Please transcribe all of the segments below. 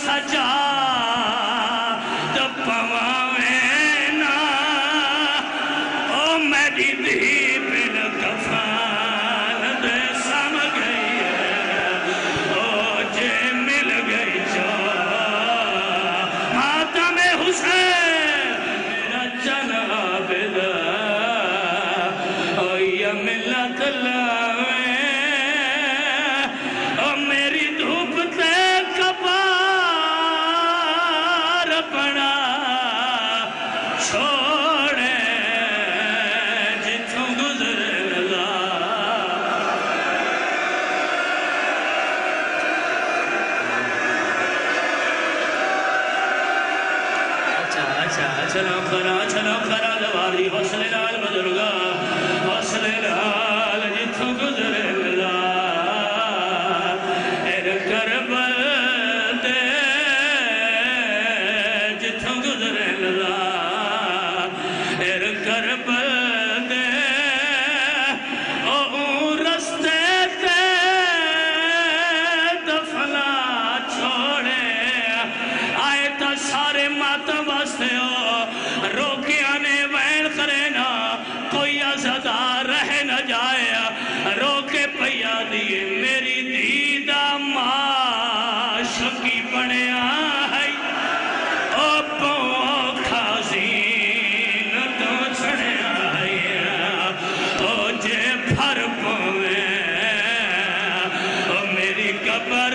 सजा तो पवावे ना ओ मेरी धी बिन कफन दे सम गई ओ जे मिल गई जो मातम हुसैन मेरा जनाबिद ओ या मिलत लावे ओ मेरी धूप ते कबार बना छोड़े जिथों गुजरे लगा। अच्छा चलो खरा दवारी हौसले नाल बुजुर्गा हौसले नाल जिथों गुजरे लगा। एर करबल दे जिथों गुजरे लगा एर करबल दे ओ रस्ते ते दफना छोड़े आए तो सारे मातम वास्ते हो रोकिया ने वैन करे ना कोई अज़ादार रह न जाए रोके पैया दिए मेरी दीदा माशुकी बनया है ओ खाजीन तो छड़या है ओ जे फर पवे ओ मेरी कबर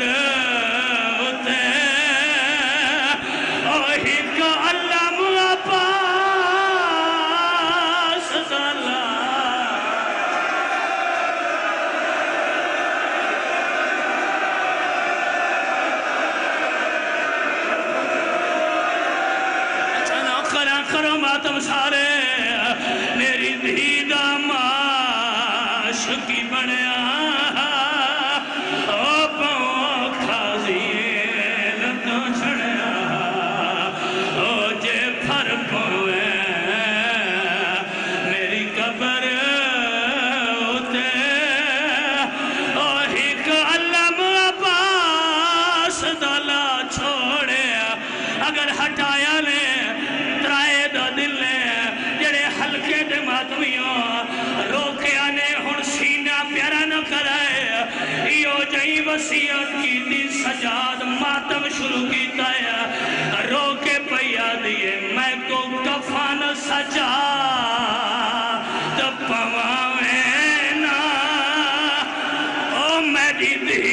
उते ओ हिक अल्लाह मुआपास साला करो मातम सारे मेरी दीदा माशुकी बनया ओ खाजीन तो छड़या ओ जे फर पवे मेरी कबर उते ओ हिक अल्लाह अब्बास दला छोड़े अगर हटाया ने हल्के दे मातमियों रोकिया ने हुण सीना प्यारा न कराए इो जही वसीयत की सजाद मातम शुरू किया है रोके पैया दिए मैं को कफन सजा तो पवावे ना ओ मेरी धी